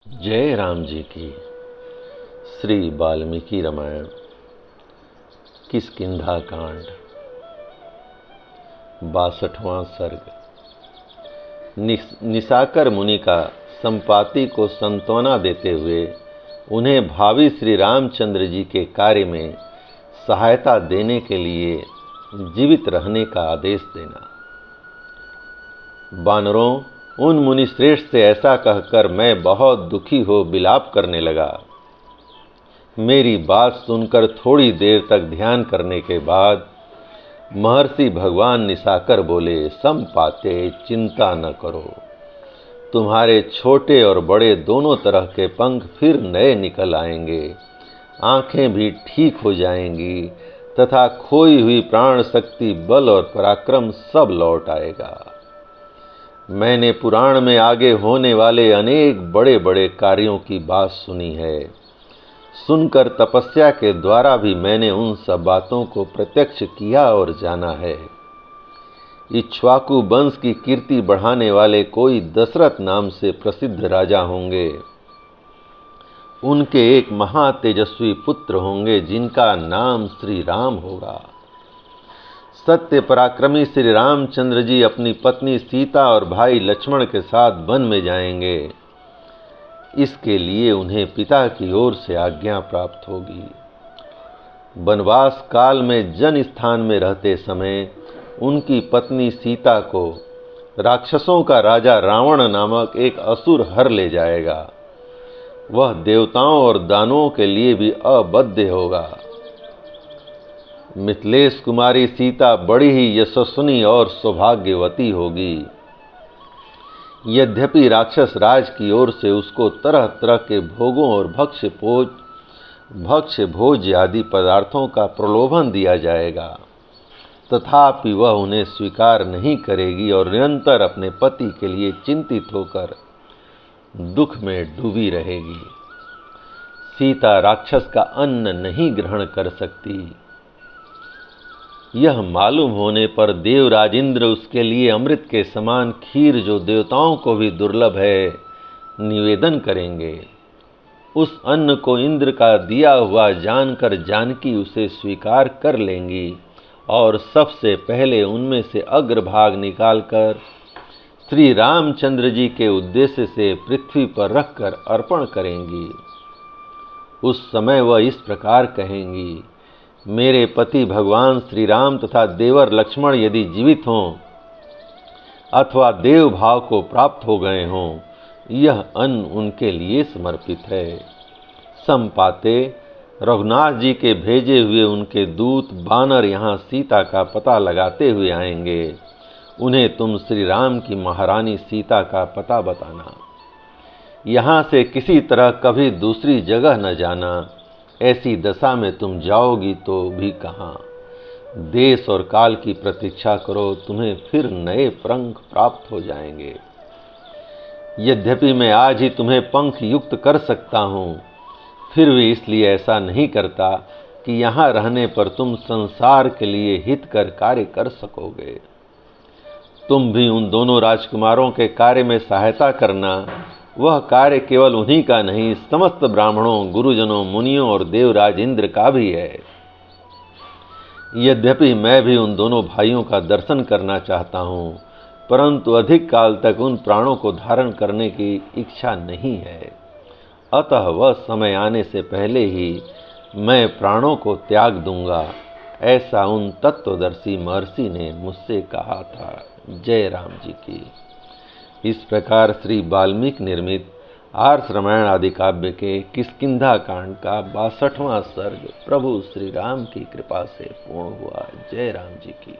जय राम जी की। श्री वाल्मीकि रामायण किष्किंधा कांड 62वां सर्ग। निशाकर मुनि का संपाति को सांत्वना देते हुए उन्हें भावी श्री रामचंद्र जी के कार्य में सहायता देने के लिए जीवित रहने का आदेश देना। वानरों, उन मुनि श्रेष्ठ से ऐसा कहकर मैं बहुत दुखी हो विलाप करने लगा। मेरी बात सुनकर थोड़ी देर तक ध्यान करने के बाद महर्षि भगवान निशाकर बोले, संपाते, चिंता न करो। तुम्हारे छोटे और बड़े दोनों तरह के पंख फिर नए निकल आएंगे, आंखें भी ठीक हो जाएंगी तथा खोई हुई प्राण शक्ति, बल और पराक्रम सब लौट आएगा। मैंने पुराण में आगे होने वाले अनेक बड़े बड़े कार्यों की बात सुनी है। सुनकर तपस्या के द्वारा भी मैंने उन सब बातों को प्रत्यक्ष किया और जाना है। इक्ष्वाकु वंश की कीर्ति बढ़ाने वाले कोई दशरथ नाम से प्रसिद्ध राजा होंगे। उनके एक महातेजस्वी पुत्र होंगे जिनका नाम श्री राम होगा। सत्य पराक्रमी श्री रामचंद्र जी अपनी पत्नी सीता और भाई लक्ष्मण के साथ वन में जाएंगे। इसके लिए उन्हें पिता की ओर से आज्ञा प्राप्त होगी। वनवास काल में जन स्थान में रहते समय उनकी पत्नी सीता को राक्षसों का राजा रावण नामक एक असुर हर ले जाएगा। वह देवताओं और दानवों के लिए भी अवध्य होगा। मिथिलेश कुमारी सीता बड़ी ही यशस्विनी और सौभाग्यवती होगी। यद्यपि राक्षस राज की ओर से उसको तरह तरह के भोगों और भक्ष्य भोज्य आदि पदार्थों का प्रलोभन दिया जाएगा, तथापि वह उन्हें स्वीकार नहीं करेगी और निरंतर अपने पति के लिए चिंतित होकर दुख में डूबी रहेगी। सीता राक्षस का अन्न नहीं ग्रहण कर सकती। यह मालूम होने पर देवराज इंद्र उसके लिए अमृत के समान खीर, जो देवताओं को भी दुर्लभ है, निवेदन करेंगे। उस अन्न को इंद्र का दिया हुआ जानकर जानकी उसे स्वीकार कर लेंगी और सबसे पहले उनमें से अग्रभाग निकालकर श्री रामचंद्र जी के उद्देश्य से पृथ्वी पर रखकर अर्पण करेंगी। उस समय वह इस प्रकार कहेंगी, मेरे पति भगवान श्री राम तथा देवर लक्ष्मण यदि जीवित हों अथवा देव भाव को प्राप्त हो गए हों, यह अन्न उनके लिए समर्पित है। संपाते, रघुनाथ जी के भेजे हुए उनके दूत वानर यहाँ सीता का पता लगाते हुए आएंगे। उन्हें तुम श्री राम की महारानी सीता का पता बताना। यहाँ से किसी तरह कभी दूसरी जगह न जाना। ऐसी दशा में तुम जाओगी तो भी कहाँ। देश और काल की प्रतीक्षा करो, तुम्हें फिर नए पंख प्राप्त हो जाएंगे। यद्यपि मैं आज ही तुम्हें पंख युक्त कर सकता हूँ, फिर भी इसलिए ऐसा नहीं करता कि यहाँ रहने पर तुम संसार के लिए हितकर कार्य कर सकोगे। तुम भी उन दोनों राजकुमारों के कार्य में सहायता करना। वह कार्य केवल उन्हीं का नहीं, समस्त ब्राह्मणों, गुरुजनों, मुनियों और देवराज इंद्र का भी है। यद्यपि मैं भी उन दोनों भाइयों का दर्शन करना चाहता हूँ, परंतु अधिक काल तक उन प्राणों को धारण करने की इच्छा नहीं है। अतः वह समय आने से पहले ही मैं प्राणों को त्याग दूंगा, ऐसा उन तत्वदर्शी महर्षि ने मुझसे कहा था। जय राम जी की। इस प्रकार श्री वाल्मीकि निर्मित आर्ष रामायण आदि काव्य के किष्किंधा कांड का 62वां सर्ग प्रभु श्री राम की कृपा से पूर्ण हुआ। जय राम जी की।